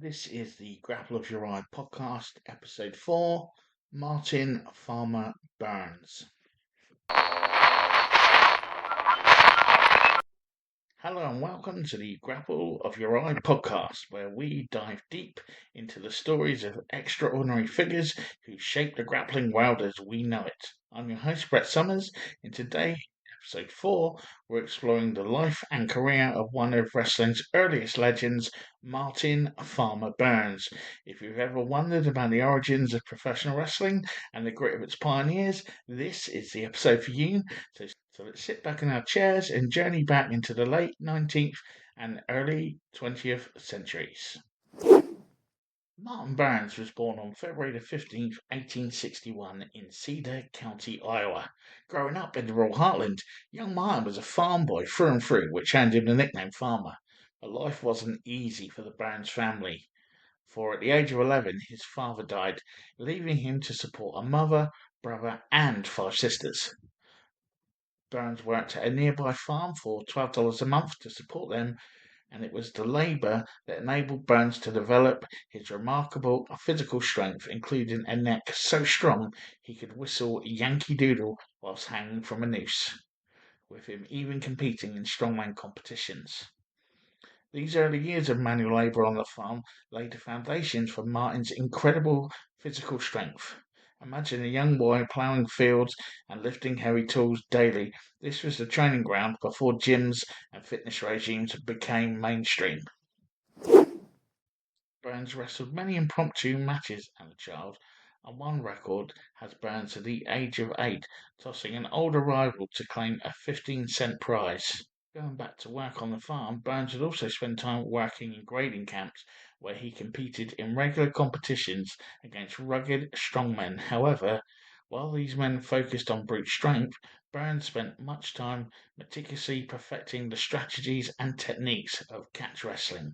This is the Grapple of Your Eye podcast, episode 4, Martin Farmer Burns. Hello and welcome to the Grapple of Your Eye podcast, where we dive deep into the stories of extraordinary figures who shaped the grappling world as we know it. I'm your host, Brett Summers, and today, episode 4, we're exploring the life and career of one of wrestling's earliest legends, Martin Farmer Burns. If you've ever wondered about the origins of professional wrestling and the grit of its pioneers, this is the episode for you. So let's sit back in our chairs and journey back into the late 19th and early 20th centuries. Martin Burns was born on February the 15th, 1861 in Cedar County, Iowa. Growing up in the rural heartland, young Martin was a farm boy through and through, which earned him the nickname Farmer. But life wasn't easy for the Burns family, for at the age of 11 his father died, leaving him to support a mother, brother and 5 sisters. Burns worked at a nearby farm for $12 a month to support them, and it was the labour that enabled Burns to develop his remarkable physical strength, including a neck so strong he could whistle Yankee Doodle whilst hanging from a noose, with him even competing in strongman competitions. These early years of manual labour on the farm laid the foundations for Martin's incredible physical strength. Imagine a young boy ploughing fields and lifting heavy tools daily. This was the training ground before gyms and fitness regimes became mainstream. Burns wrestled many impromptu matches as a child, and one record has Burns at the age of 8 tossing an older rival to claim a 15-cent prize. Going back to work on the farm, Burns would also spend time working in grading camps where he competed in regular competitions against rugged strongmen. However, while these men focused on brute strength, Burns spent much time meticulously perfecting the strategies and techniques of catch wrestling,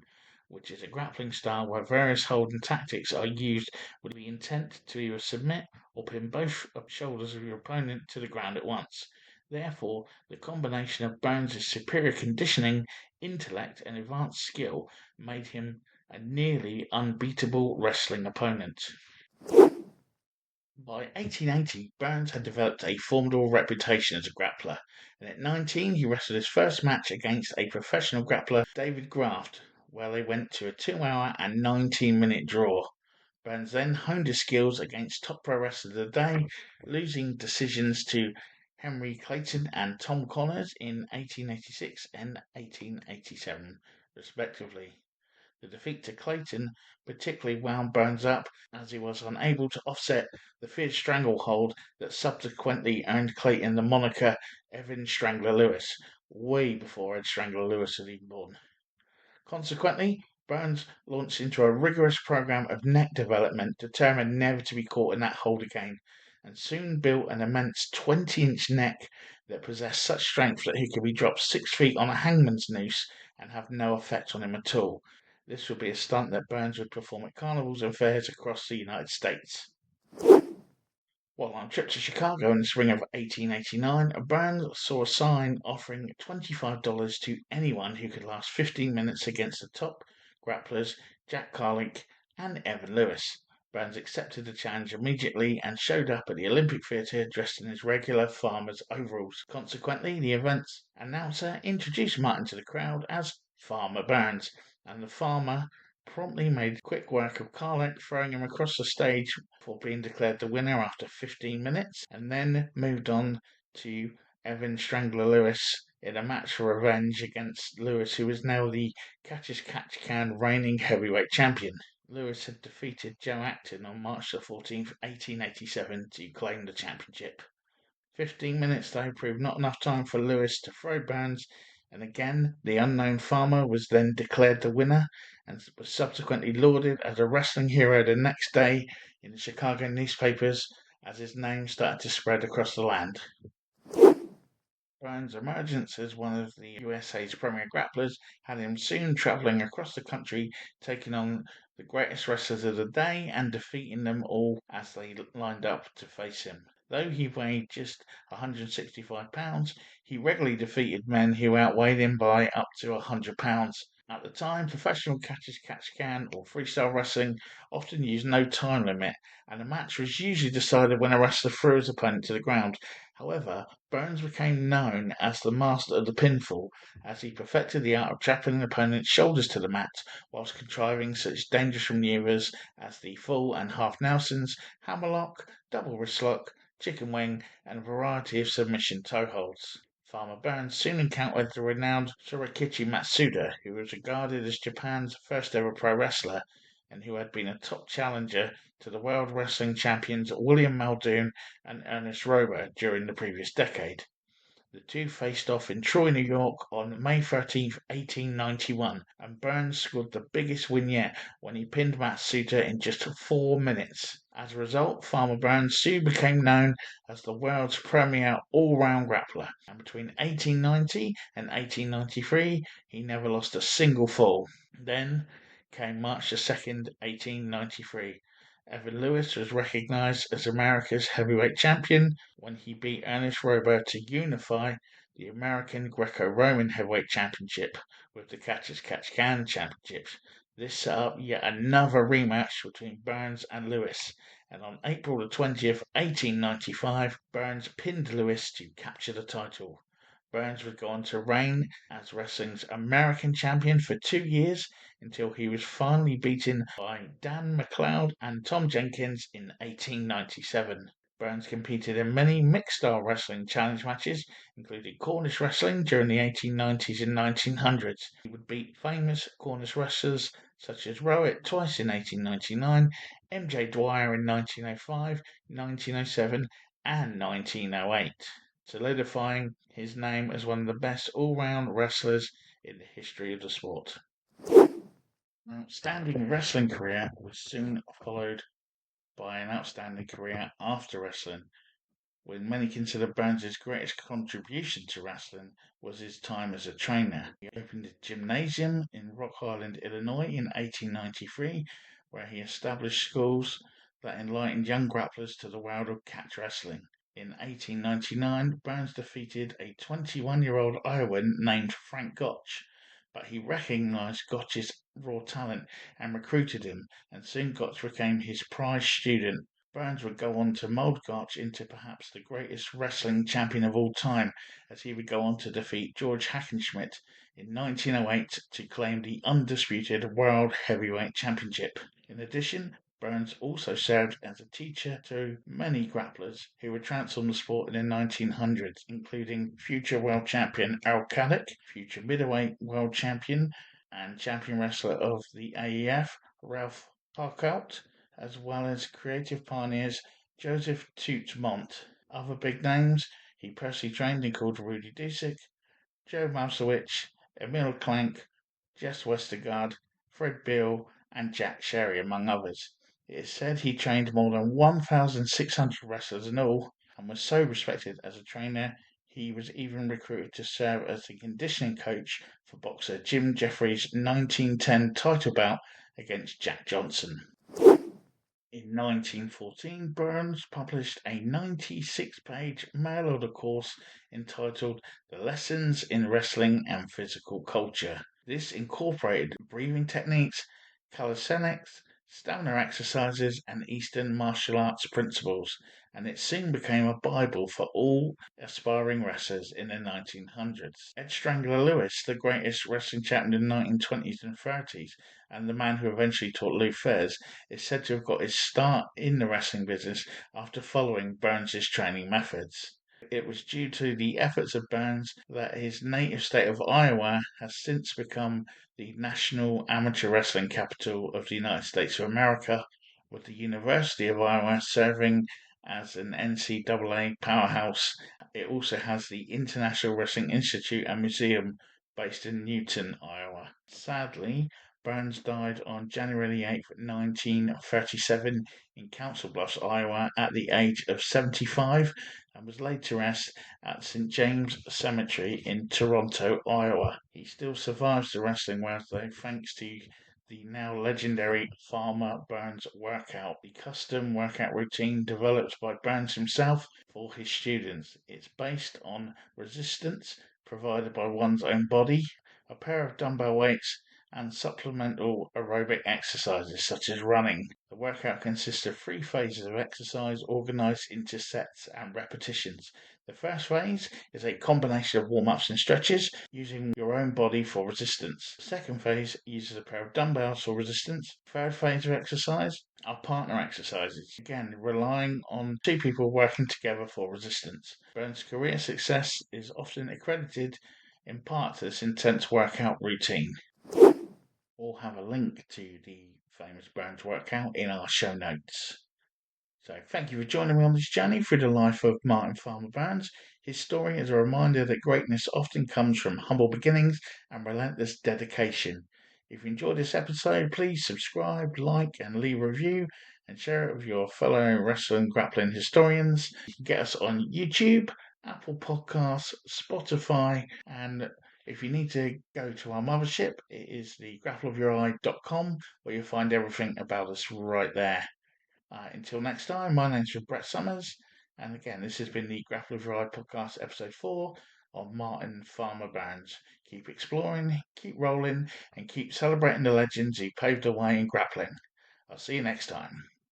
which is a grappling style where various holding tactics are used with the intent to either submit or pin both shoulders of your opponent to the ground at once. Therefore, the combination of Burns' superior conditioning, intellect, and advanced skill made him a nearly unbeatable wrestling opponent. By 1880, Burns had developed a formidable reputation as a grappler, and at 19 he wrestled his first match against a professional grappler, David Graft, where they went to a 2-hour and 19-minute draw. Burns then honed his skills against top pro wrestlers of the day, losing decisions to Henry Clayton and Tom Connors in 1886 and 1887, respectively. The defeat to Clayton particularly wound Burns up, as he was unable to offset the fierce stranglehold that subsequently earned Clayton the moniker Evan Strangler Lewis, way before Ed Strangler Lewis was even born. Consequently, Burns launched into a rigorous program of neck development, determined never to be caught in that hold again, and soon built an immense 20-inch neck that possessed such strength that he could be dropped 6 feet on a hangman's noose and have no effect on him at all. This would be a stunt that Burns would perform at carnivals and fairs across the United States. While on a trip to Chicago in the spring of 1889, Burns saw a sign offering $25 to anyone who could last 15 minutes against the top grapplers Jack Carlick and Evan Lewis. Burns accepted the challenge immediately and showed up at the Olympic Theatre dressed in his regular farmer's overalls. Consequently, the event's announcer introduced Martin to the crowd as Farmer Burns, and the farmer promptly made quick work of Carlick, throwing him across the stage before being declared the winner after 15 minutes, and then moved on to Evan Strangler Lewis in a match for revenge against Lewis, who was now the Catch-as-Catch-Can reigning heavyweight champion. Lewis had defeated Joe Acton on March the 14th, 1887 to claim the championship. 15 minutes though proved not enough time for Lewis to throw Burns, and again the unknown farmer was then declared the winner and was subsequently lauded as a wrestling hero the next day in the Chicago newspapers as his name started to spread across the land. Burns' emergence as one of the USA's premier grapplers had him soon travelling across the country, taking on the greatest wrestlers of the day and defeating them all as they lined up to face him. Though he weighed just 165 pounds, he regularly defeated men who outweighed him by up to 100 pounds. At the time, professional catch-as-catch-can or freestyle wrestling often used no time limit, and a match was usually decided when a wrestler threw his opponent to the ground. However, Burns became known as the master of the pinfall, as he perfected the art of trapping an opponent's shoulders to the mat, whilst contriving such dangerous manoeuvres as the full and half Nelsons, hammerlock, double wrist lock, chicken wing, and a variety of submission toe holds. Farmer Burns soon encountered the renowned Surakichi Matsuda, who was regarded as Japan's first ever pro wrestler and who had been a top challenger to the World Wrestling Champions William Muldoon and Ernest Rober during the previous decade. The two faced off in Troy, New York on May 13th, 1891, and Burns scored the biggest win yet when he pinned Matsuda in just 4 minutes. As a result, Farmer Burns soon became known as the world's premier all-round grappler, and between 1890 and 1893 he never lost a single fall. Then came March 2nd, 1893. Evan Lewis was recognized as America's heavyweight champion when he beat Ernest Rober to unify the American Greco-Roman heavyweight championship with the Catch-as-Catch-Can championships. This set up yet another rematch between Burns and Lewis, and on April 20th, 1895, Burns pinned Lewis to capture the title. Burns would go on to reign as wrestling's American champion for 2 years until he was finally beaten by Dan McLeod and Tom Jenkins in 1897. Burns competed in many mixed-style wrestling challenge matches, including Cornish wrestling during the 1890s and 1900s. He would beat famous Cornish wrestlers such as Rowett twice in 1899, MJ Dwyer in 1905, 1907, and 1908, solidifying his name as one of the best all-round wrestlers in the history of the sport. An outstanding wrestling career was soon followed by an outstanding career after wrestling, when many consider Burns' greatest contribution to wrestling was his time as a trainer. He opened a gymnasium in Rock Island, Illinois in 1893, where he established schools that enlightened young grapplers to the world of catch wrestling. In 1899, Burns defeated a 21-year-old Iowan named Frank Gotch, but he recognized Gotch's raw talent and recruited him, and soon Gotch became his prized student. Burns would go on to mold Gotch into perhaps the greatest wrestling champion of all time, as he would go on to defeat George Hackenschmidt in 1908 to claim the undisputed World Heavyweight Championship. In addition, Burns also served as a teacher to many grapplers who would transform the sport in the 1900s, including future world champion Al Caddick, future middleweight world champion and champion wrestler of the AEF, Ralph Harkout, as well as creative pioneers Joseph Toot Mont. Other big names he personally trained include Rudy Dusek, Joe Mousewicz, Emil Clank, Jess Westergaard, Fred Beal, and Jack Sherry, among others. It is said he trained more than 1,600 wrestlers in all, and was so respected as a trainer he was even recruited to serve as the conditioning coach for boxer Jim Jeffries' 1910 title bout against Jack Johnson. In 1914, Burns published a 96-page mail-order course entitled The Lessons in Wrestling and Physical Culture. This incorporated breathing techniques, calisthenics, stamina exercises, and Eastern martial arts principles, and it soon became a Bible for all aspiring wrestlers in the 1900s. Ed Strangler Lewis, the greatest wrestling champion in the 1920s and 30s, and the man who eventually taught Lou Fez, is said to have got his start in the wrestling business after following Burns' training methods. It was due to the efforts of Burns that his native state of Iowa has since become the national amateur wrestling capital of the United States of America, with the University of Iowa serving as an NCAA powerhouse. It also has the International Wrestling Institute and Museum based in Newton, Iowa. Sadly, Burns died on January 8th, 1937 in Council Bluffs, Iowa at the age of 75 and was laid to rest at St. James Cemetery in Toronto, Iowa. He still survives the wrestling world though, thanks to the now legendary Farmer Burns workout, the custom workout routine developed by Burns himself for his students. It's based on resistance provided by one's own body, a pair of dumbbell weights, and supplemental aerobic exercises such as running. The workout consists of 3 phases of exercise organised into sets and repetitions. The first phase is a combination of warm-ups and stretches using your own body for resistance. The second phase uses a pair of dumbbells for resistance. Third phase of exercise are partner exercises, again relying on 2 people working together for resistance. Burns' career success is often accredited in part to this intense workout routine. We'll have a link to the famous Burns workout in our show notes. So thank you for joining me on this journey through the life of Martin Farmer Burns. His story is a reminder that greatness often comes from humble beginnings and relentless dedication. If you enjoyed this episode, please subscribe, like, and leave a review, and share it with your fellow wrestling grappling historians. You can get us on YouTube, Apple Podcasts, Spotify, and if you need to go to our mothership, it is the grappleofyoureye.com, where you'll find everything about us right there. Until next time, my name's Brett Summers, and again, this has been the Grapple of Your Eye podcast, episode 4 of Martin Farmer Burns. Keep exploring, keep rolling, and keep celebrating the legends who paved the way in grappling. I'll see you next time.